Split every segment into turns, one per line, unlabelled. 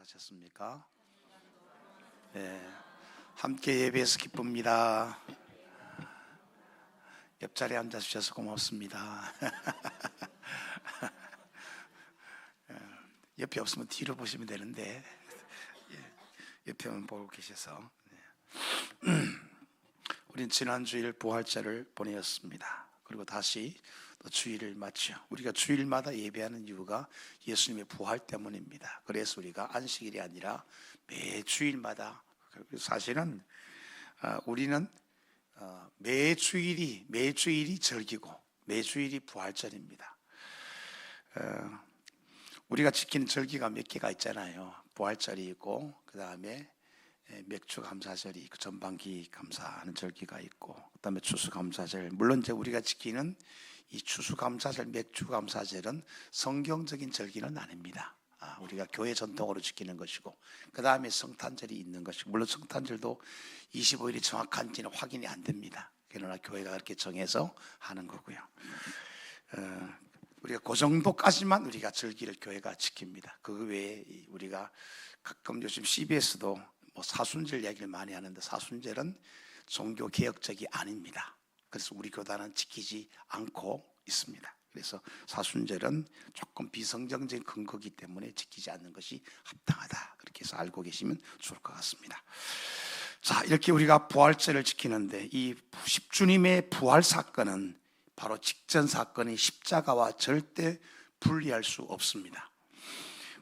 하셨습니까? 네, 함께 예배해서 기쁩니다. 옆자리에 앉아주셔서 고맙습니다. 옆에 없으면 뒤로 보시면 되는데 옆에만 보고 계셔서 우린 지난 주일 부활절을 보내었습니다. 그리고 다시 또 주일을 맞죠. 우리가 주일마다 예배하는 이유가 예수님의 부활 때문입니다. 그래서 우리가 안식일이 아니라 매 주일마다, 사실은 우리는 매 주일이 절기고 매 주일이 부활절입니다. 우리가 지키는 절기가 몇 개가 있잖아요. 부활절이 있고, 그 다음에 맥주감사절이 있고, 전반기 감사하는 절기가 있고, 그 다음에 추수감사절. 물론 이제 우리가 지키는 이 추수감사절, 맥주감사절은 성경적인 절기는 아닙니다. 우리가 교회 전통으로 지키는 것이고, 그 다음에 성탄절이 있는 것이고, 물론 성탄절도 25일이 정확한지는 확인이 안 됩니다. 그러나 교회가 그렇게 정해서 하는 거고요. 우리가 그 정도까지만 우리가 절기를 교회가 지킵니다. 그 외에 우리가 가끔 요즘 CBS도 사순절 얘기를 많이 하는데, 사순절은 종교 개혁적이 아닙니다. 그래서 우리 교단은 지키지 않고 있습니다. 그래서 사순절은 조금 비성경적인 근거이기 때문에 지키지 않는 것이 합당하다, 그렇게 해서 알고 계시면 좋을 것 같습니다. 자, 이렇게 우리가 부활절을 지키는데, 이 십주님의 부활 사건은 바로 직전 사건이 십자가와 절대 분리할 수 없습니다.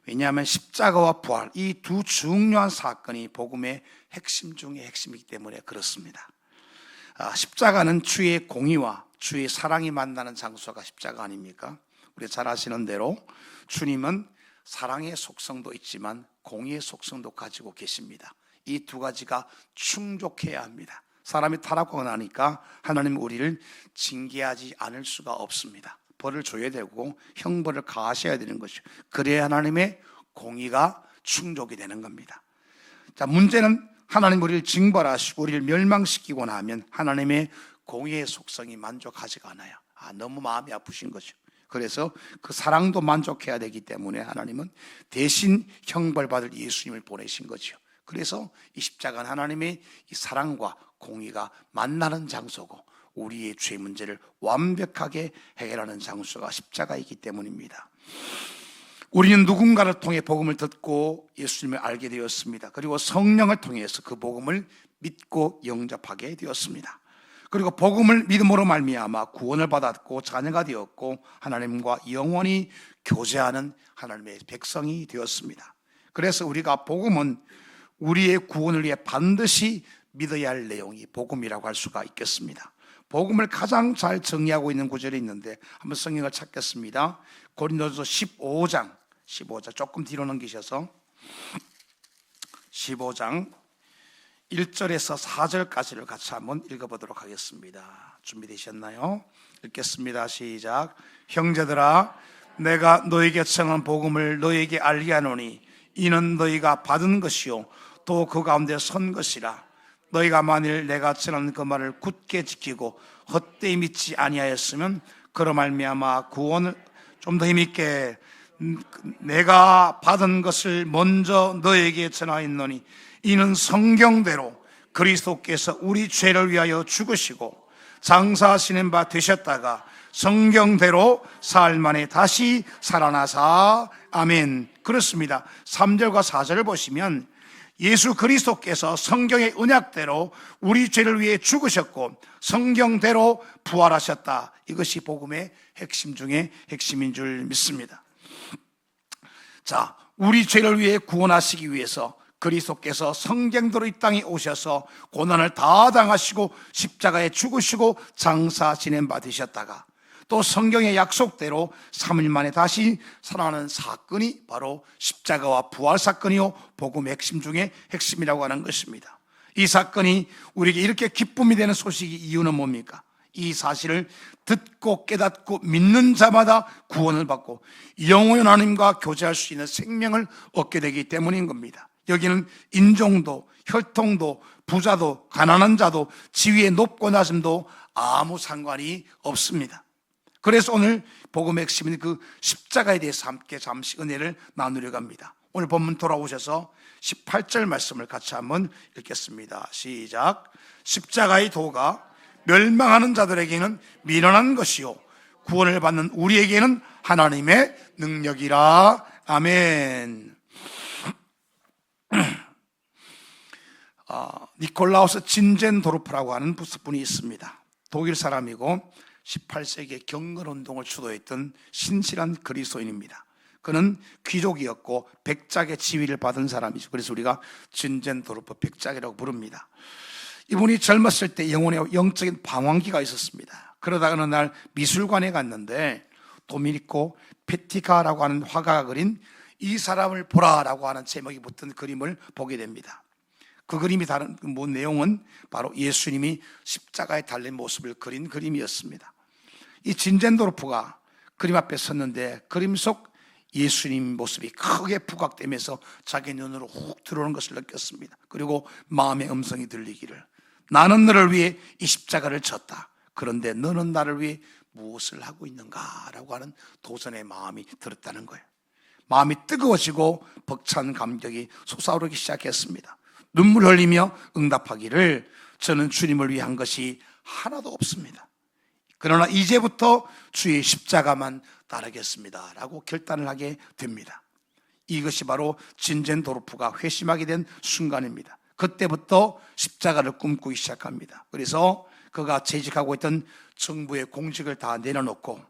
왜냐하면 십자가와 부활, 이 두 중요한 사건이 복음의 핵심 중의 핵심이기 때문에 그렇습니다. 십자가는 주의 공의와 주의 사랑이 만나는 장소가 십자가 아닙니까? 우리 잘 아시는 대로 주님은 사랑의 속성도 있지만 공의의 속성도 가지고 계십니다. 이 두 가지가 충족해야 합니다. 사람이 타락하고 나니까 하나님은 우리를 징계하지 않을 수가 없습니다. 벌을 줘야 되고 형벌을 가하셔야 되는 것이죠. 그래야 하나님의 공의가 충족이 되는 겁니다. 자, 문제는 하나님 우리를 징벌하시고 우리를 멸망시키고 나면 하나님의 공의의 속성이 만족하지가 않아요. 너무 마음이 아프신 거죠. 그래서 그 사랑도 만족해야 되기 때문에 하나님은 대신 형벌받을 예수님을 보내신 거죠. 그래서 이 십자가는 하나님의 이 사랑과 공의가 만나는 장소고, 우리의 죄 문제를 완벽하게 해결하는 장소가 십자가이기 때문입니다. 우리는 누군가를 통해 복음을 듣고 예수님을 알게 되었습니다. 그리고 성령을 통해서 그 복음을 믿고 영접하게 되었습니다. 그리고 복음을 믿음으로 말미암아 구원을 받았고 자녀가 되었고 하나님과 영원히 교제하는 하나님의 백성이 되었습니다. 그래서 우리가 복음은 우리의 구원을 위해 반드시 믿어야 할 내용이 복음이라고 할 수가 있겠습니다. 복음을 가장 잘 정의하고 있는 구절이 있는데 한번 성경을 찾겠습니다. 고린도서 15장 조금 뒤로 넘기셔서 15장 1절에서 4절까지를 같이 한번 읽어보도록 하겠습니다. 준비되셨나요? 읽겠습니다. 시작. 형제들아, 내가 너에게 전한 복음을 너에게 알게 하노니 이는 너희가 받은 것이요 또 그 가운데 선 것이라. 너희가 만일 내가 전한 그 말을 굳게 지키고 헛되이 믿지 아니하였으면 그로 말미암아 구원을 좀 더 힘있게, 내가 받은 것을 먼저 너에게 전하였노니 이는 성경대로 그리스도께서 우리 죄를 위하여 죽으시고 장사하시는 바 되셨다가 성경대로 사흘 만에 다시 살아나사. 아멘. 그렇습니다. 3절과 4절을 보시면 예수 그리스도께서 성경의 언약대로 우리 죄를 위해 죽으셨고 성경대로 부활하셨다. 이것이 복음의 핵심 중에 핵심인 줄 믿습니다. 자, 우리 죄를 위해 구원하시기 위해서 그리스도께서 성경대로 이 땅에 오셔서 고난을 다 당하시고 십자가에 죽으시고 장사 지낸 바 되셨다가 또 성경의 약속대로 3일 만에 다시 살아나는 사건이 바로 십자가와 부활 사건이요 복음의 핵심 중에 핵심이라고 하는 것입니다. 이 사건이 우리에게 이렇게 기쁨이 되는 소식이 이유는 뭡니까? 이 사실을 듣고 깨닫고 믿는 자마다 구원을 받고 영원히 하나님과 교제할 수 있는 생명을 얻게 되기 때문인 겁니다. 여기는 인종도 혈통도 부자도 가난한 자도 지위의 높고 낮음도 아무 상관이 없습니다. 그래서 오늘 복음의 핵심인 그 십자가에 대해서 함께 잠시 은혜를 나누려고 합니다. 오늘 본문 돌아오셔서 18절 말씀을 같이 한번 읽겠습니다. 시작. 십자가의 도가 멸망하는 자들에게는 미련한 것이요 구원을 받는 우리에게는 하나님의 능력이라. 아멘. 니콜라우스 진젠도르프라고 하는 분이 있습니다. 독일 사람이고 18세기에 경건운동을 주도했던 신실한 그리스도인입니다. 그는 귀족이었고 백작의 지위를 받은 사람이죠. 그래서 우리가 진젠도르프 백작이라고 부릅니다. 이분이 젊었을 때 영적인 방황기가 있었습니다. 그러다가 어느 날 미술관에 갔는데 도미니코 페티카라고 하는 화가가 그린 이 사람을 보라라고 하는 제목이 붙은 그림을 보게 됩니다. 그 그림이 다른 내용은 바로 예수님이 십자가에 달린 모습을 그린 그림이었습니다. 이 진젠도르프가 그림 앞에 섰는데 그림 속 예수님 모습이 크게 부각되면서 자기 눈으로 훅 들어오는 것을 느꼈습니다. 그리고 마음의 음성이 들리기를, 나는 너를 위해 이 십자가를 졌다. 그런데 너는 나를 위해 무엇을 하고 있는가? 라고 하는 도전의 마음이 들었다는 거예요. 마음이 뜨거워지고 벅찬 감격이 솟아오르기 시작했습니다. 눈물 흘리며 응답하기를, 저는 주님을 위한 것이 하나도 없습니다. 그러나 이제부터 주의 십자가만 따르겠습니다 라고 결단을 하게 됩니다. 이것이 바로 진젠도르프가 회심하게 된 순간입니다. 그때부터 십자가를 꿈꾸기 시작합니다. 그래서 그가 재직하고 있던 정부의 공직을 다 내려놓고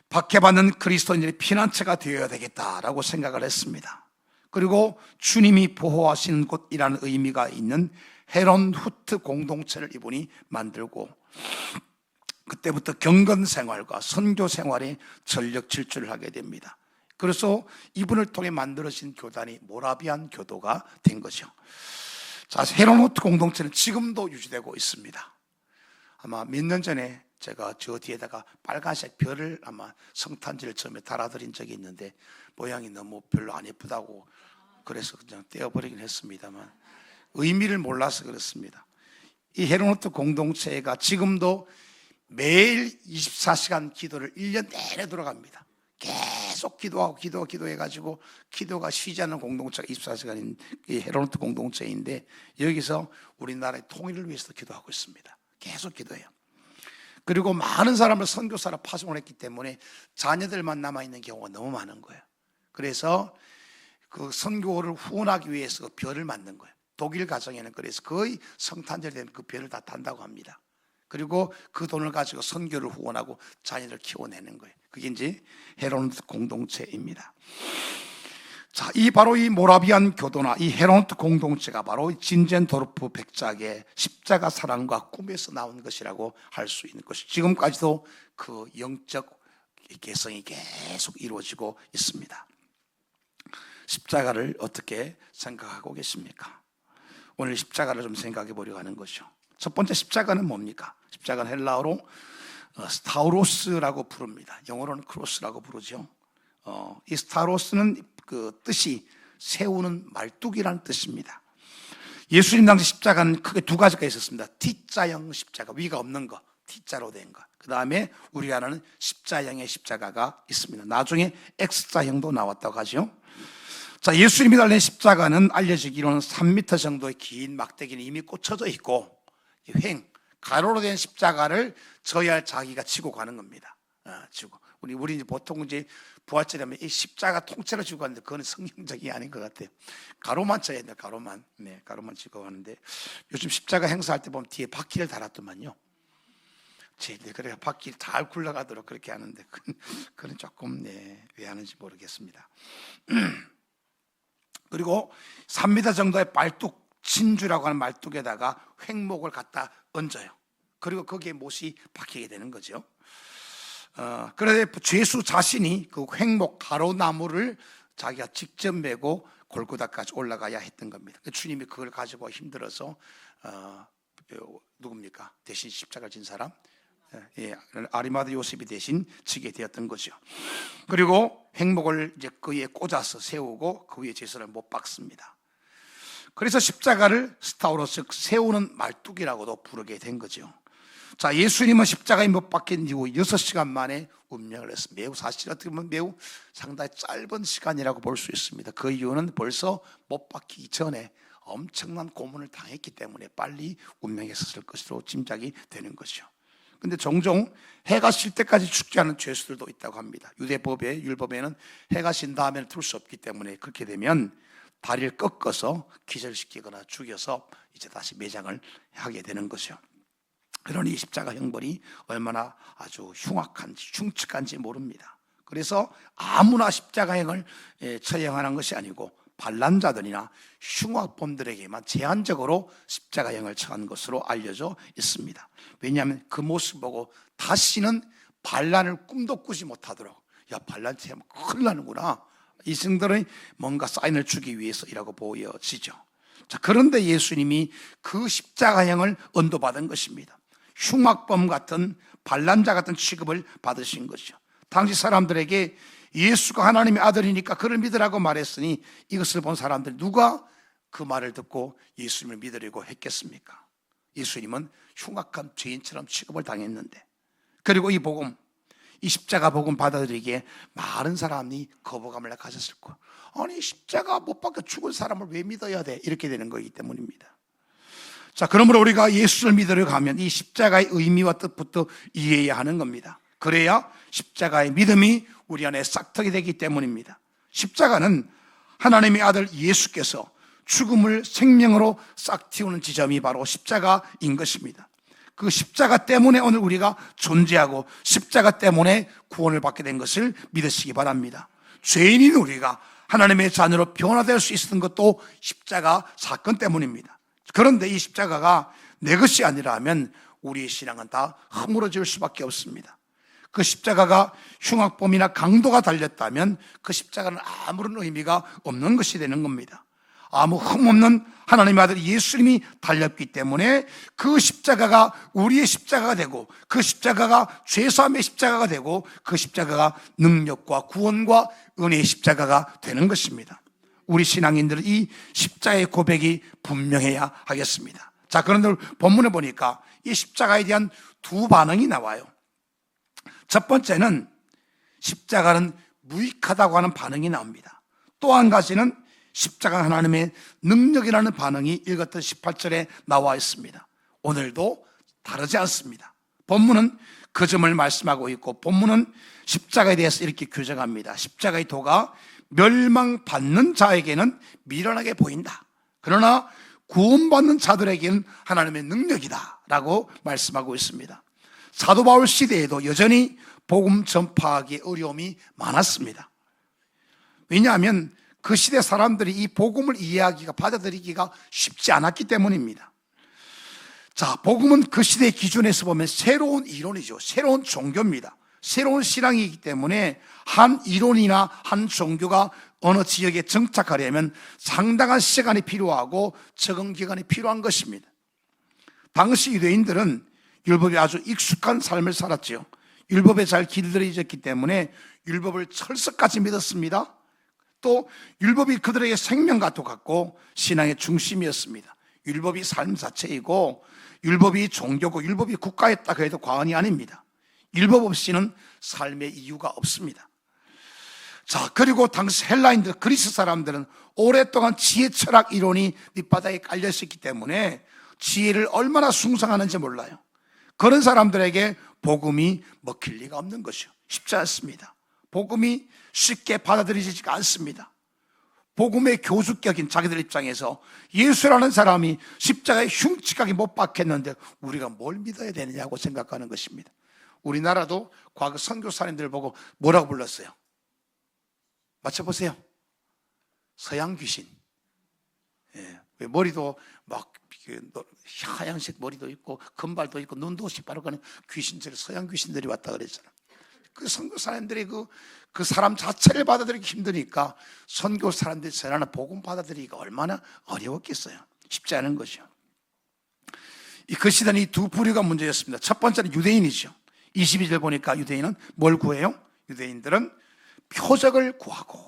박해받는 그리스도인들의 피난처가 되어야 되겠다라고 생각을 했습니다. 그리고 주님이 보호하시는 곳이라는 의미가 있는 헤론후트 공동체를 이분이 만들고 그때부터 경건 생활과 선교 생활에 전력 질주를 하게 됩니다. 그래서 이분을 통해 만들어진 교단이 모라비안 교도가 된 거죠. 자, 헤론후트 공동체는 지금도 유지되고 있습니다. 아마 몇 년 전에 제가 저 뒤에다가 빨간색 별을 아마 성탄지를 처음에 달아드린 적이 있는데 모양이 너무 별로 안 예쁘다고 그래서 그냥 떼어버리긴 했습니다만 의미를 몰라서 그렇습니다. 이 헤론후트 공동체가 지금도 매일 24시간 기도를 1년 내내 돌아갑니다. 계속 기도하고 기도해가지고 기도가 쉬지 않는 공동체가 24시간인 이 헤론후트 공동체인데 여기서 우리나라의 통일을 위해서 기도하고 있습니다. 계속 기도해요. 그리고 많은 사람을 선교사로 파송을 했기 때문에 자녀들만 남아있는 경우가 너무 많은 거예요. 그래서 그 선교를 후원하기 위해서 별을 만든 거예요. 독일 가정에는 그래서 거의 성탄절 되면 그 별을 다 단다고 합니다. 그리고 그 돈을 가지고 선교를 후원하고 자녀를 키워내는 거예요. 그게 이제 헤론후트 공동체입니다. 자, 바로 이 모라비안 교도나 이 헤론후트 공동체가 바로 진젠도르프 백작의 십자가 사랑과 꿈에서 나온 것이라고 할 수 있는 것이 지금까지도 그 영적 개성이 계속 이루어지고 있습니다. 십자가를 어떻게 생각하고 계십니까? 오늘 십자가를 좀 생각해 보려고 하는 것이죠. 첫 번째 십자가는 뭡니까? 십자가는 헬라어로 스타우로스라고 부릅니다. 영어로는 크로스라고 부르죠. 이 스타우로스는 그 뜻이 세우는 말뚝이라는 뜻입니다. 예수님 당시 십자가는 크게 두 가지가 있었습니다. T자형 십자가, 위가 없는 거, T자로 된 거. 그 다음에 우리가 아는 십자형의 십자가가 있습니다. 나중에 X자형도 나왔다고 하죠. 자, 예수님이 달린 십자가는 알려지기로는 3m 정도의 긴 막대기는 이미 꽂혀져 있고 가로로 된 십자가를 져야 할 자기가 지고 가는 겁니다. 지고 우리 이제 보통 이제 부활절하면 이 십자가 통째로 지고 가는데 그건 성경적이 아닌 것 같아요. 가로만 쳐야 돼요. 가로만. 네, 가로만 지고 가는데 요즘 십자가 행사할 때 보면 뒤에 바퀴를 달았더만요. 그래 바퀴 잘 굴러가도록 그렇게 하는데 그건 조금 왜 하는지 모르겠습니다. 그리고 3m 정도의 말뚝 진주라고 하는 말뚝에다가 횡목을 갖다 얹어요. 그리고 거기에 못이 박히게 되는 거죠. 그런데 죄수 자신이 그 횡목 가로나무를 자기가 직접 메고 골고다까지 올라가야 했던 겁니다. 주님이 그걸 가지고 힘들어서 누굽니까? 대신 십자가를 진 사람? 아리마다 요셉이 대신 지게 되었던 거죠. 그리고 횡목을 이제 그 위에 꽂아서 세우고 그 위에 제사를 못 박습니다. 그래서 십자가를 스타우로스, 즉 세우는 말뚝이라고도 부르게 된 거죠. 자, 예수님은 십자가에 못 박힌 이후 6시간 만에 운명을 했습니다. 매우 사실 어떻게 보면 매우 상당히 짧은 시간이라고 볼 수 있습니다. 그 이유는 벌써 못 박히기 전에 엄청난 고문을 당했기 때문에 빨리 운명했었을 것으로 짐작이 되는 것이죠. 근데 종종 해가 질 때까지 죽지 않은 죄수들도 있다고 합니다. 유대법에, 율법에는 해가 진 다음에는 둘 수 없기 때문에 그렇게 되면 다리를 꺾어서 기절시키거나 죽여서 이제 다시 매장을 하게 되는 것이죠. 그러니 십자가 형벌이 얼마나 아주 흉악한지 흉측한지 모릅니다. 그래서 아무나 십자가형을 처형하는 것이 아니고 반란자들이나 흉악범들에게만 제한적으로 십자가형을 처한 것으로 알려져 있습니다. 왜냐하면 그 모습 보고 다시는 반란을 꿈도 꾸지 못하도록, 야, 반란 체하면 큰일 나는구나, 이 정도의 뭔가 사인을 주기 위해서이라고 보여지죠. 자, 그런데 예수님이 그 십자가형을 언도받은 것입니다. 흉악범 같은 반란자 같은 취급을 받으신 것이죠. 당시 사람들에게 예수가 하나님의 아들이니까 그를 믿으라고 말했으니 이것을 본 사람들 누가 그 말을 듣고 예수님을 믿으려고 했겠습니까? 예수님은 흉악한 죄인처럼 취급을 당했는데, 그리고 이 복음, 이 십자가 복음 받아들이기에 많은 사람이 거부감을 가졌을 거예요. 아니, 십자가 못 박혀 죽은 사람을 왜 믿어야 돼? 이렇게 되는 거기 때문입니다. 자, 그러므로 우리가 예수를 믿으려고 하면 이 십자가의 의미와 뜻부터 이해해야 하는 겁니다. 그래야 십자가의 믿음이 우리 안에 싹트게 되기 때문입니다. 십자가는 하나님의 아들 예수께서 죽음을 생명으로 싹 틔우는 지점이 바로 십자가인 것입니다. 그 십자가 때문에 오늘 우리가 존재하고 십자가 때문에 구원을 받게 된 것을 믿으시기 바랍니다. 죄인인 우리가 하나님의 자녀로 변화될 수 있었던 것도 십자가 사건 때문입니다. 그런데 이 십자가가 내 것이 아니라면 우리의 신앙은 다 허물어질 수밖에 없습니다. 그 십자가가 흉악범이나 강도가 달렸다면 그 십자가는 아무런 의미가 없는 것이 되는 겁니다. 아무 흠없는 하나님의 아들 예수님이 달렸기 때문에 그 십자가가 우리의 십자가가 되고, 그 십자가가 죄사함의 십자가가 되고, 그 십자가가 능력과 구원과 은혜의 십자가가 되는 것입니다. 우리 신앙인들은 이 십자가의 고백이 분명해야 하겠습니다. 자, 그런데 본문에 보니까 이 십자가에 대한 두 반응이 나와요. 첫 번째는 십자가는 무익하다고 하는 반응이 나옵니다. 또 한 가지는 십자가 하나님의 능력이라는 반응이 읽었던 18절에 나와 있습니다. 오늘도 다르지 않습니다. 본문은 그 점을 말씀하고 있고, 본문은 십자가에 대해서 이렇게 규정합니다. 십자가의 도가 멸망받는 자에게는 미련하게 보인다. 그러나 구원받는 자들에게는 하나님의 능력이다 라고 말씀하고 있습니다. 사도 바울 시대에도 여전히 복음 전파하기에 어려움이 많았습니다. 왜냐하면 그 시대 사람들이 이 복음을 이해하기가, 받아들이기가 쉽지 않았기 때문입니다. 자, 복음은 그 시대의 기준에서 보면 새로운 이론이죠. 새로운 종교입니다. 새로운 신앙이기 때문에 한 이론이나 한 종교가 어느 지역에 정착하려면 상당한 시간이 필요하고 적응 기간이 필요한 것입니다. 당시 유대인들은 율법에 아주 익숙한 삶을 살았죠. 율법에 잘 길들여졌기 때문에 율법을 철석같이 믿었습니다. 또 율법이 그들에게 생명과 같고 신앙의 중심이었습니다. 율법이 삶 자체이고 율법이 종교고 율법이 국가였다 해도 과언이 아닙니다. 율법 없이는 삶의 이유가 없습니다. 자, 그리고 당시 헬라인들, 그리스 사람들은 오랫동안 지혜 철학 이론이 밑바닥에 깔려 있었기 때문에 지혜를 얼마나 숭상하는지 몰라요. 그런 사람들에게 복음이 먹힐 리가 없는 것이요. 쉽지 않습니다. 복음이 쉽게 받아들여지지가 않습니다. 복음의 교수격인 자기들 입장에서 예수라는 사람이 십자가에 흉측하게 못 박혔는데 우리가 뭘 믿어야 되느냐고 생각하는 것입니다. 우리나라도 과거 선교사님들 보고 뭐라고 불렀어요? 맞춰보세요. 서양 귀신. 예, 머리도 막 하얀색 머리도 있고 금발도 있고 눈도 시빠르고 귀신들, 서양 귀신들이 왔다 그랬잖아. 그 선교사님들이 그 사람 자체를 받아들이기 힘드니까 선교 사람들이 전하는 복음 받아들이기가 얼마나 어려웠겠어요. 쉽지 않은 것이요. 그 시대는 이 두 부류가 문제였습니다. 첫 번째는 유대인이죠. 22절 보니까 유대인은 뭘 구해요? 유대인들은 표적을 구하고,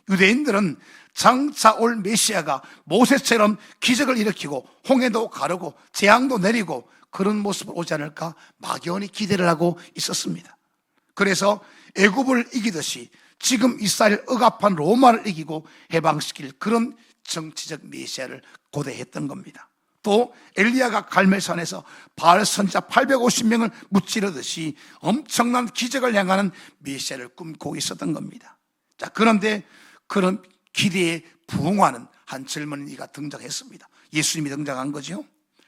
유대인들은 장차 올 메시아가 모세처럼 기적을 일으키고 홍해도 가르고 재앙도 내리고 그런 모습을 오지 않을까 막연히 기대를 하고 있었습니다. 그래서 애굽을 이기듯이 지금 이스라엘 억압한 로마를 이기고 해방시킬 그런 정치적 메시아를 고대했던 겁니다. 또 엘리야가 갈멜산에서 바알 선지자 850명을 무찌르듯이 엄청난 기적을 향하는 메시아를 꿈꾸고 있었던 겁니다. 자, 그런데 그런 기대에 부응하는 한 젊은이가 등장했습니다. 예수님이 등장한 거죠.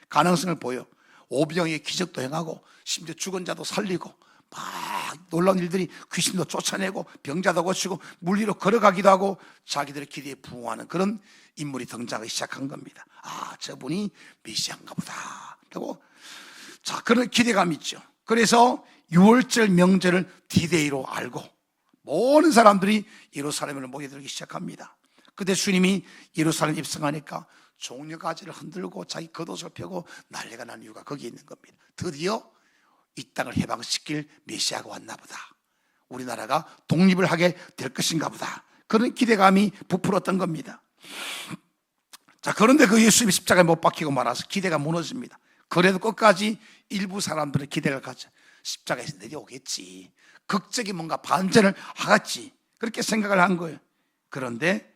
가능성을 보여 오병이의 기적도 행하고 심지어 죽은 자도 살리고 막 놀라운 일들이, 귀신도 쫓아내고 병자도 고치고 물 위로 걸어가기도 하고 자기들의 기대에 부응하는 그런 인물이 등장하기 시작한 겁니다. 아, 저분이 메시아인가 보다 라고, 자, 그런 기대감이 있죠. 그래서 6월절 명절을 디데이로 알고 모든 사람들이 예루살렘으로 모여들기 시작합니다. 그때 주님이 예루살렘 입성하니까 종려가지를 흔들고 자기 겉옷을 펴고 난리가 난 이유가 거기에 있는 겁니다. 드디어 이 땅을 해방시킬 메시아가 왔나 보다, 우리나라가 독립을 하게 될 것인가 보다, 그런 기대감이 부풀었던 겁니다. 자, 그런데 그 예수님이 십자가에 못 박히고 말아서 기대가 무너집니다. 그래도 끝까지 일부 사람들은 기대를 가져, 십자가에서 내려오겠지, 극적인 뭔가 반전을 하겠지, 그렇게 생각을 한 거예요. 그런데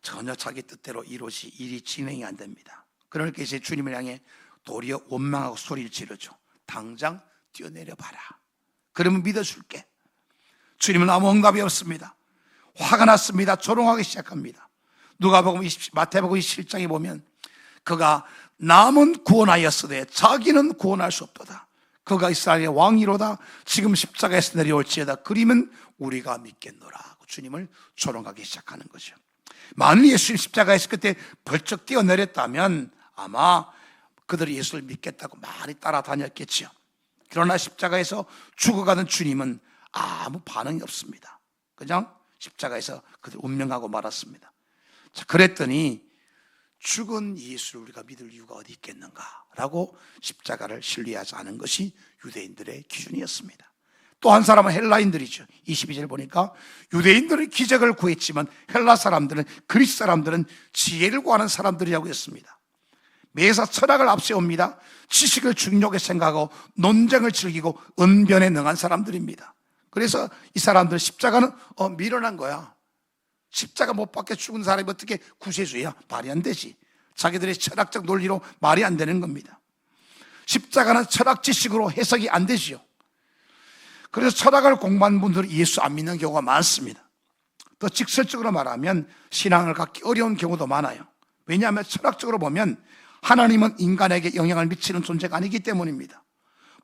전혀 자기 뜻대로 이루어지 일이 진행이 안 됩니다. 그러니까 이제 주님을 향해 도리어 원망하고 소리를 지르죠. 당장 뛰어내려 봐라, 그러면 믿어줄게. 주님은 아무 응답이 없습니다. 화가 났습니다. 조롱하기 시작합니다. 마태복음 27장에 보면 그가 남은 구원하였으되 자기는 구원할 수 없도다. 그가 이스라엘의 왕이로다. 지금 십자가에서 내려올지어다. 그리면 우리가 믿겠노라. 주님을 조롱하기 시작하는 거죠. 만일 예수님 십자가에서 그때 벌쩍 뛰어내렸다면 아마 그들이 예수를 믿겠다고 많이 따라다녔겠죠. 그러나 십자가에서 죽어가는 주님은 아무 반응이 없습니다. 그냥 십자가에서 그들 운명하고 말았습니다. 자, 그랬더니 죽은 예수를 우리가 믿을 이유가 어디 있겠는가라고 십자가를 신뢰하지 않은 것이 유대인들의 기준이었습니다. 또 한 사람은 헬라인들이죠. 22절 보니까 유대인들은 기적을 구했지만 헬라 사람들은, 그리스 사람들은 지혜를 구하는 사람들이라고 했습니다. 매사 철학을 앞세웁니다. 지식을 중요하게 생각하고 논쟁을 즐기고 언변에 능한 사람들입니다. 그래서 이 사람들은 십자가는 미련한 거야. 십자가 못 박혀 죽은 사람이 어떻게 구세주야? 말이 안 되지. 자기들의 철학적 논리로 말이 안 되는 겁니다. 십자가는 철학 지식으로 해석이 안 되지요. 그래서 철학을 공부한 분들은 예수 안 믿는 경우가 많습니다. 더 직설적으로 말하면 신앙을 갖기 어려운 경우도 많아요. 왜냐하면 철학적으로 보면 하나님은 인간에게 영향을 미치는 존재가 아니기 때문입니다.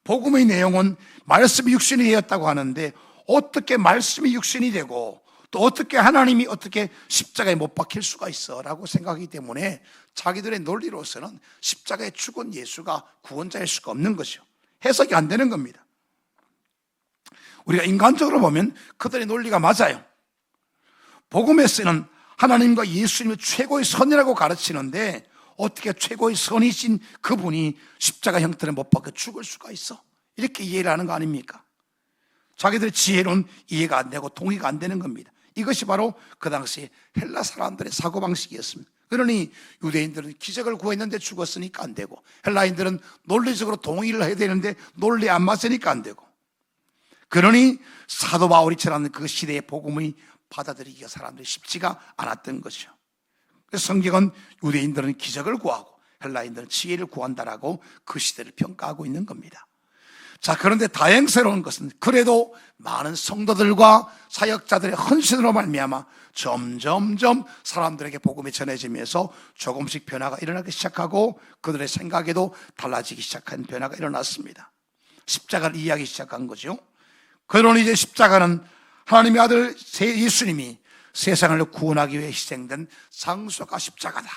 복음의 내용은 말씀이 육신이 되었다고 하는데 어떻게 말씀이 육신이 되고 또 어떻게 하나님이 어떻게 십자가에 못 박힐 수가 있어 라고 생각하기 때문에 자기들의 논리로서는 십자가에 죽은 예수가 구원자일 수가 없는 것이죠. 해석이 안 되는 겁니다. 우리가 인간적으로 보면 그들의 논리가 맞아요. 복음에서는 하나님과 예수님이 최고의 선이라고 가르치는데 어떻게 최고의 선이신 그분이 십자가 형태를 못 박혀 죽을 수가 있어? 이렇게 이해를 하는 거 아닙니까? 자기들의 지혜로는 이해가 안 되고 동의가 안 되는 겁니다. 이것이 바로 그 당시 헬라 사람들의 사고방식이었습니다. 그러니 유대인들은 기적을 구했는데 죽었으니까 안 되고, 헬라인들은 논리적으로 동의를 해야 되는데 논리 안 맞으니까 안 되고, 그러니 사도 바울이 전하는 그 시대의 복음이 받아들이기가 사람들이 쉽지가 않았던 것이죠. 그래서 성경은 유대인들은 기적을 구하고 헬라인들은 지혜를 구한다라고 그 시대를 평가하고 있는 겁니다. 자, 그런데 다행스러운 것은 그래도 많은 성도들과 사역자들의 헌신으로 말미암아 점점점 사람들에게 복음이 전해지면서 조금씩 변화가 일어나기 시작하고 그들의 생각에도 달라지기 시작한 변화가 일어났습니다. 십자가를 이해하기 시작한 거죠. 그러니 이제 십자가는 하나님의 아들 예수님이 세상을 구원하기 위해 희생된 장소가 십자가다.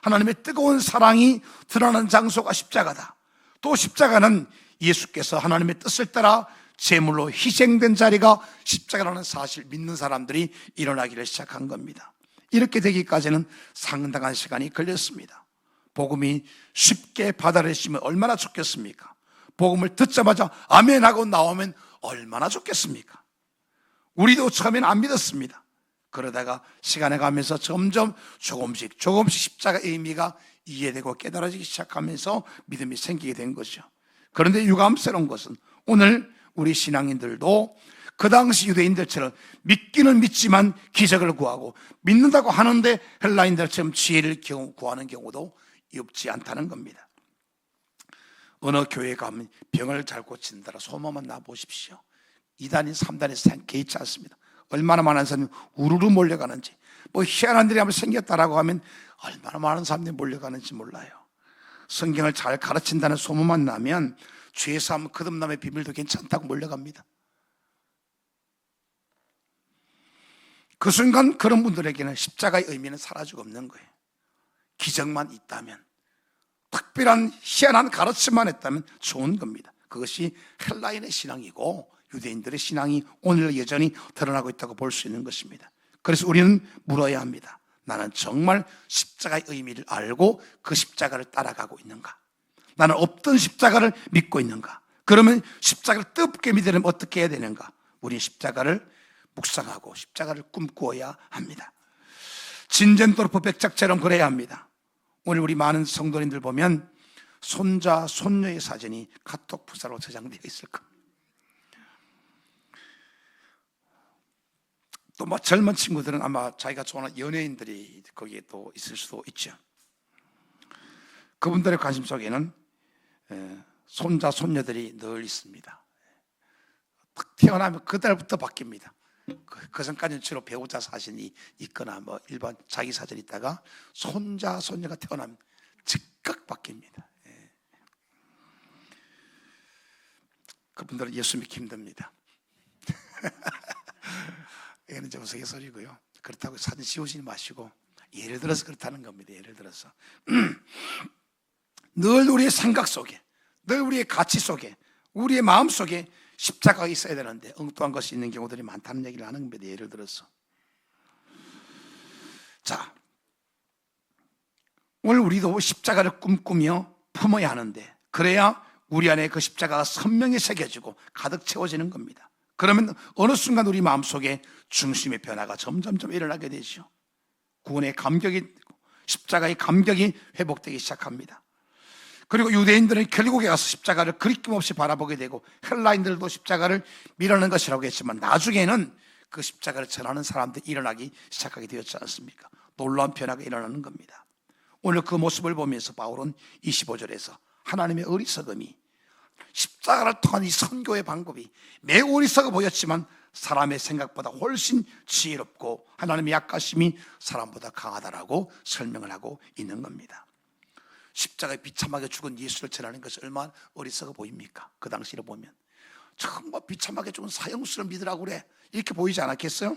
하나님의 뜨거운 사랑이 드러나는 장소가 십자가다. 또 십자가는 예수께서 하나님의 뜻을 따라 제물로 희생된 자리가 십자가라는 사실 믿는 사람들이 일어나기를 시작한 겁니다. 이렇게 되기까지는 상당한 시간이 걸렸습니다. 복음이 쉽게 받아들여지면 얼마나 좋겠습니까? 복음을 듣자마자 아멘 하고 나오면 얼마나 좋겠습니까? 우리도 처음에는 안 믿었습니다. 그러다가 시간이 가면서 점점 조금씩 십자가의 의미가 이해되고 깨달아지기 시작하면서 믿음이 생기게 된 것이죠. 그런데 유감스러운 것은 오늘 우리 신앙인들도 그 당시 유대인들처럼 믿기는 믿지만 기적을 구하고 믿는다고 하는데 헬라인들처럼 지혜를 구하는 경우도 없지 않다는 겁니다. 어느 교회 가면 병을 잘 고친다라 소문만 나보십시오. 2단이 3단이 개의치 않습니다. 얼마나 많은 사람이 우르르 몰려가는지, 뭐 희한한 일이 한번 생겼다라고 하면 얼마나 많은 사람들이 몰려가는지 몰라요. 성경을 잘 가르친다는 소문만 나면 죄사함 거듭남의 비밀도 괜찮다고 몰려갑니다. 그 순간 그런 분들에게는 십자가의 의미는 사라지고 없는 거예요. 기적만 있다면, 특별한 희한한 가르침만 했다면 좋은 겁니다. 그것이 헬라인의 신앙이고 유대인들의 신앙이 오늘 여전히 드러나고 있다고 볼 수 있는 것입니다. 그래서 우리는 물어야 합니다. 나는 정말 십자가의 의미를 알고 그 십자가를 따라가고 있는가? 나는 없던 십자가를 믿고 있는가? 그러면 십자가를 뜨겁게 믿으려면 어떻게 해야 되는가? 우리 십자가를 묵상하고 십자가를 꿈꾸어야 합니다. 진젠도르프 백작처럼 그래야 합니다. 오늘 우리 많은 성도님들 보면 손자, 손녀의 사진이 카톡 부사로 저장되어 있을 겁니다. 또 뭐 젊은 친구들은 아마 자기가 좋아하는 연예인들이 거기에 또 있을 수도 있죠. 그분들의 관심 속에는 손자, 손녀들이 늘 있습니다. 딱 태어나면 그달부터 바뀝니다. 그 전까지는 주로 배우자 사진이 있거나 뭐 일반 자기 사진이 있다가 손자, 손녀가 태어나면 즉각 바뀝니다. 그분들은 예수 믿기 힘듭니다. 이거는 좀 우스갯소리고요. 그렇다고 사진 지우지 마시고, 예를 들어서 그렇다는 겁니다. 예를 들어서 늘 우리의 생각 속에, 늘 우리의 가치 속에, 우리의 마음 속에 십자가가 있어야 되는데 엉뚱한 것이 있는 경우들이 많다는 얘기를 하는 겁니다. 예를 들어서 자, 오늘 우리도 십자가를 꿈꾸며 품어야 하는데, 그래야 우리 안에 그 십자가가 선명히 새겨지고 가득 채워지는 겁니다. 그러면 어느 순간 우리 마음속에 중심의 변화가 점점점 일어나게 되죠. 구원의 감격이, 십자가의 감격이 회복되기 시작합니다. 그리고 유대인들은 결국에 가서 십자가를 그리낌 없이 바라보게 되고, 헬라인들도 십자가를 밀어내는 것이라고 했지만 나중에는 그 십자가를 전하는 사람들이 일어나기 시작하게 되었지 않습니까? 놀라운 변화가 일어나는 겁니다. 오늘 그 모습을 보면서 바울은 25절에서 하나님의 어리석음이, 십자가를 통한 이 선교의 방법이 매우 어리석어 보였지만 사람의 생각보다 훨씬 지혜롭고 하나님의 약하심이 사람보다 강하다라고 설명을 하고 있는 겁니다. 십자가에 비참하게 죽은 예수를 전하는 것이 얼마나 어리석어 보입니까? 그 당시를 보면 정말 비참하게 죽은 사형수를 믿으라고 그래, 이렇게 보이지 않았겠어요?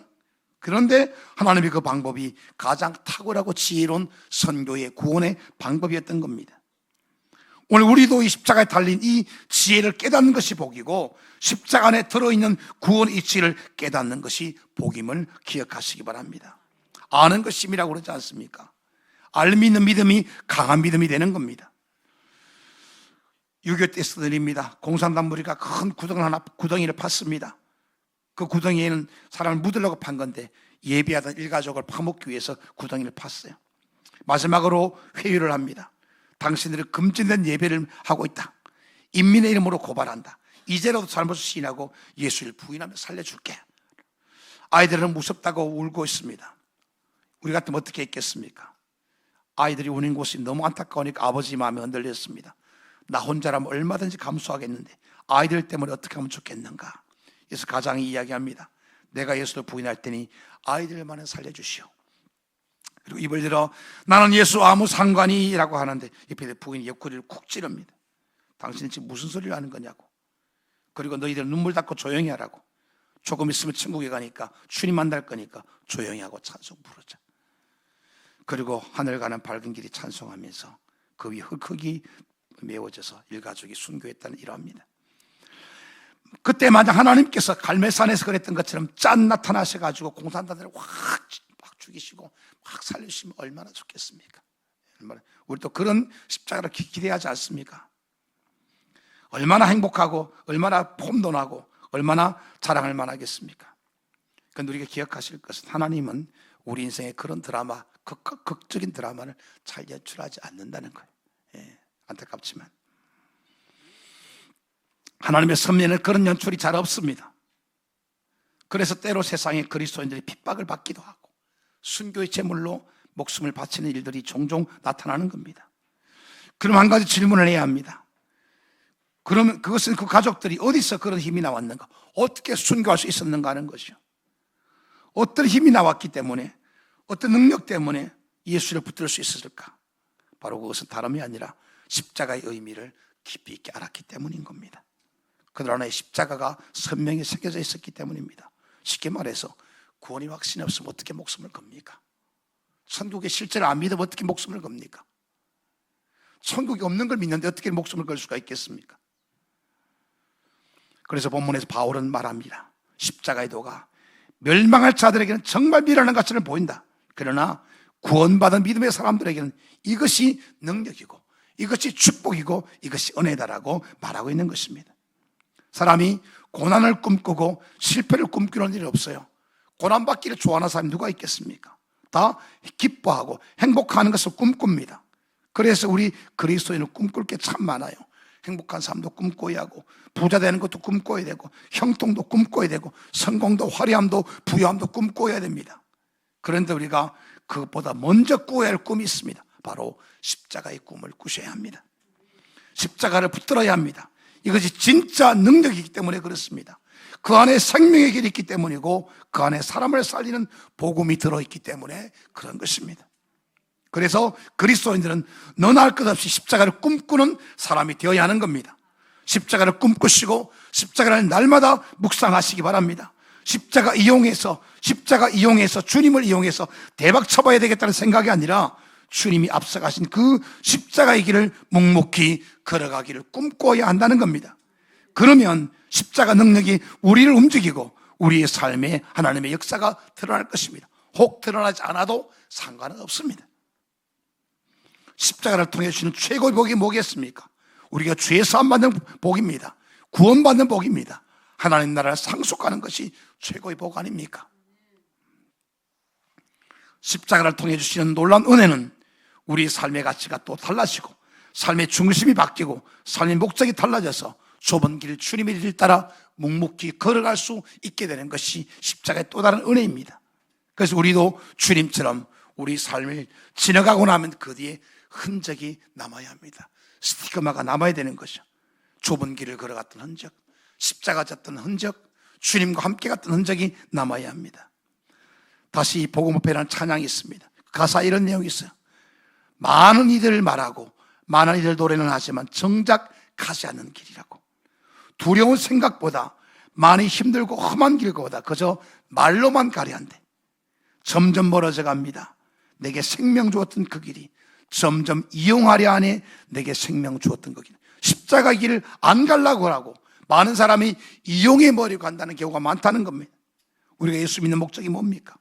그런데 하나님의 그 방법이 가장 탁월하고 지혜로운 선교의 구원의 방법이었던 겁니다. 오늘 우리도 이 십자가에 달린 이 지혜를 깨닫는 것이 복이고, 십자가 안에 들어있는 구원의 이치를 깨닫는 것이 복임을 기억하시기 바랍니다. 아는 것이 힘이라고 그러지 않습니까? 알미 있는 믿음이 강한 믿음이 되는 겁니다. 6.25 때 쓰던 일입니다. 공산당 무리가 큰 구덩이를 팠습니다. 그 구덩이에는 사람을 묻으려고 판 건데 예비하던 일가족을 파묻기 위해서 구덩이를 팠어요. 마지막으로 회유를 합니다. 당신들이 금지된 예배를 하고 있다. 인민의 이름으로 고발한다. 이제라도 잘못을 시인하고 예수를 부인하며 살려줄게. 아이들은 무섭다고 울고 있습니다. 우리 같으면 어떻게 했겠습니까? 아이들이 우는 곳이 너무 안타까우니까 아버지 마음이 흔들렸습니다. 나 혼자라면 얼마든지 감수하겠는데 아이들 때문에 어떻게 하면 좋겠는가. 그래서 가장이 이야기합니다. 내가 예수를 부인할 테니 아이들만은 살려주시오. 그리고 입을 들어 나는 예수 아무 상관이 라고 하는데 옆에 부인이 옆구리를 쿡 찌릅니다. 당신이 지금 무슨 소리를 하는 거냐고. 그리고 너희들 눈물 닦고 조용히 하라고. 조금 있으면 천국에 가니까 주님 만날 거니까 조용히 하고 찬송 부르자. 그리고 하늘 가는 밝은 길이 찬송하면서 그 위 흙이 메워져서 일가족이 순교했다는 일화입니다. 그때 만약 하나님께서 갈멜산에서 그랬던 것처럼 짠 나타나셔가지고 공산당들을 확 죽이시고 확 살리시면 얼마나 좋겠습니까? 우리도 그런 십자가를 기대하지 않습니까? 얼마나 행복하고 얼마나 폼돈하고 얼마나 자랑할 만하겠습니까? 그런데 우리가 기억하실 것은 하나님은 우리 인생의 그런 드라마, 극적인 드라마를 잘 연출하지 않는다는 거예요. 예, 안타깝지만 하나님의 섭리에는 그런 연출이 잘 없습니다. 그래서 때로 세상에 그리스도인들이 핍박을 받기도 하고 순교의 제물로 목숨을 바치는 일들이 종종 나타나는 겁니다. 그럼 한 가지 질문을 해야 합니다. 그러면 그것은 그 가족들이 어디서 그런 힘이 나왔는가? 어떻게 순교할 수 있었는가 하는 것이요. 어떤 힘이 나왔기 때문에, 어떤 능력 때문에 예수를 붙들 수 있었을까? 바로 그것은 다름이 아니라 십자가의 의미를 깊이 있게 알았기 때문인 겁니다. 그들 안에 십자가가 선명히 새겨져 있었기 때문입니다. 쉽게 말해서 구원의 확신이 없으면 어떻게 목숨을 겁니까? 천국의 실제를 안 믿으면 어떻게 목숨을 겁니까? 천국이 없는 걸 믿는데 어떻게 목숨을 걸 수가 있겠습니까? 그래서 본문에서 바울은 말합니다. 십자가의 도가 멸망할 자들에게는 정말 미련한 가치를 보인다. 그러나 구원받은 믿음의 사람들에게는 이것이 능력이고 이것이 축복이고 이것이 은혜다라고 말하고 있는 것입니다. 사람이 고난을 꿈꾸고 실패를 꿈꾸는 일이 없어요. 고난받기를 좋아하는 사람이 누가 있겠습니까? 다 기뻐하고 행복하는 것을 꿈꿉니다. 그래서 우리 그리스도인은 꿈꿀 게 참 많아요. 행복한 삶도 꿈꿔야 하고 부자 되는 것도 꿈꿔야 되고 형통도 꿈꿔야 되고 성공도 화려함도 부유함도 꿈꿔야 됩니다. 그런데 우리가 그것보다 먼저 꾸어야 할 꿈이 있습니다. 바로 십자가의 꿈을 꾸셔야 합니다. 십자가를 붙들어야 합니다. 이것이 진짜 능력이기 때문에 그렇습니다. 그 안에 생명의 길이 있기 때문이고 그 안에 사람을 살리는 복음이 들어있기 때문에 그런 것입니다. 그래서 그리스도인들은 너나 할 것 없이 십자가를 꿈꾸는 사람이 되어야 하는 겁니다. 십자가를 꿈꾸시고 십자가를 날마다 묵상하시기 바랍니다. 십자가 이용해서 주님을 이용해서 대박 쳐봐야 되겠다는 생각이 아니라 주님이 앞서가신 그 십자가의 길을 묵묵히 걸어가기를 꿈꿔야 한다는 겁니다. 그러면 십자가 능력이 우리를 움직이고 우리의 삶에 하나님의 역사가 드러날 것입니다. 혹 드러나지 않아도 상관은 없습니다. 십자가를 통해 주시는 최고의 복이 뭐겠습니까? 우리가 죄 사함 받는 복입니다. 구원받는 복입니다. 하나님 나라를 상속하는 것이 최고의 복 아닙니까? 십자가를 통해 주시는 놀라운 은혜는 우리 삶의 가치가 또 달라지고 삶의 중심이 바뀌고 삶의 목적이 달라져서 좁은 길 주님의 길 따라 묵묵히 걸어갈 수 있게 되는 것이 십자가의 또 다른 은혜입니다. 그래서 우리도 주님처럼 우리 삶을 지나가고 나면 그 뒤에 흔적이 남아야 합니다. 스티그마가 남아야 되는 것이죠. 좁은 길을 걸어갔던 흔적, 십자가 졌던 흔적, 주님과 함께 갔던 흔적이 남아야 합니다. 다시 이 복음업회라는 찬양이 있습니다. 가사에 이런 내용이 있어요. 많은 이들을 말하고 많은 이들 노래는 하지만 정작 가지 않는 길이라고. 두려운 생각보다 많이 힘들고 험한 길보다 그저 말로만 가려한데 점점 멀어져 갑니다. 내게 생명 주었던 그 길이 점점 이용하려 하니 내게 생명 주었던 그 길. 십자가 길을 안 가려고 하고 많은 사람이 이용해버리고 간다는 경우가 많다는 겁니다. 우리가 예수 믿는 목적이 뭡니까?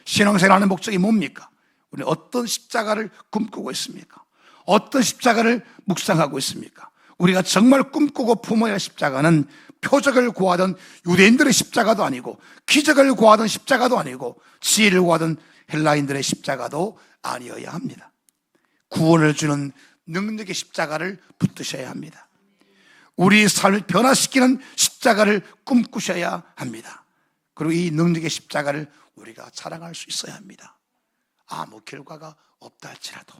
신앙생활하는 목적이 뭡니까? 우리는 어떤 십자가를 꿈꾸고 있습니까? 어떤 십자가를 묵상하고 있습니까? 우리가 정말 꿈꾸고 품어야 할 십자가는 표적을 구하던 유대인들의 십자가도 아니고 기적을 구하던 십자가도 아니고 지혜를 구하던 헬라인들의 십자가도 아니어야 합니다. 구원을 주는 능력의 십자가를 붙드셔야 합니다. 우리의 삶을 변화시키는 십자가를 꿈꾸셔야 합니다. 그리고 이 능력의 십자가를 우리가 자랑할 수 있어야 합니다. 아무 결과가 없다 할지라도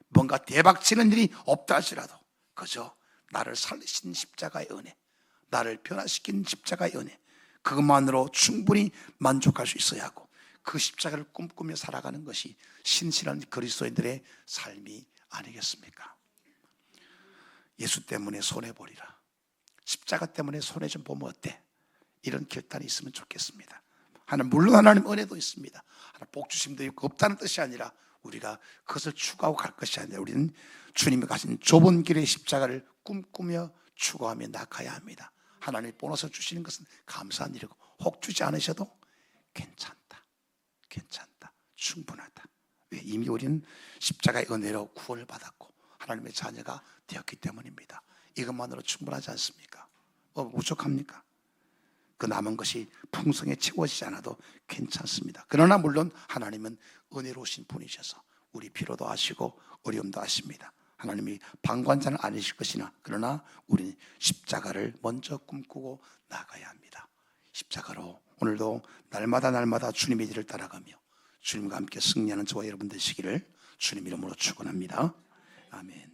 뭔가 대박치는 일이 없다 할지라도 그저 나를 살리신 십자가의 은혜, 나를 변화시킨 십자가의 은혜, 그것만으로 충분히 만족할 수 있어야 하고 그 십자가를 꿈꾸며 살아가는 것이 신실한 그리스도인들의 삶이 아니겠습니까? 예수 때문에 손해보리라. 십자가 때문에 손해 좀 보면 어때? 이런 결단이 있으면 좋겠습니다. 물론 하나님 은혜도 있습니다. 복 주심도 있고 없다는 뜻이 아니라 우리가 그것을 추구하고 갈 것이 아니라 우리는 주님이 가신 좁은 길의 십자가를 꿈꾸며 추구하며 나가야 합니다. 하나님이 보너스 주시는 것은 감사한 일이고 혹 주지 않으셔도 괜찮다, 충분하다. 왜? 이미 우리는 십자가의 은혜로 구원을 받았고 하나님의 자녀가 되었기 때문입니다. 이것만으로 충분하지 않습니까? 부족합니까? 그 남은 것이 풍성에 채워지지 않아도 괜찮습니다. 그러나 물론 하나님은 은혜로우신 분이셔서 우리 필요도 아시고 어려움도 아십니다. 하나님이 방관자는 아니실 것이나 그러나 우리는 십자가를 먼저 꿈꾸고 나가야 합니다. 십자가로 오늘도 날마다 주님의 길을 따라가며 주님과 함께 승리하는 저와 여러분 되시기를 주님 이름으로 축원합니다. 아멘.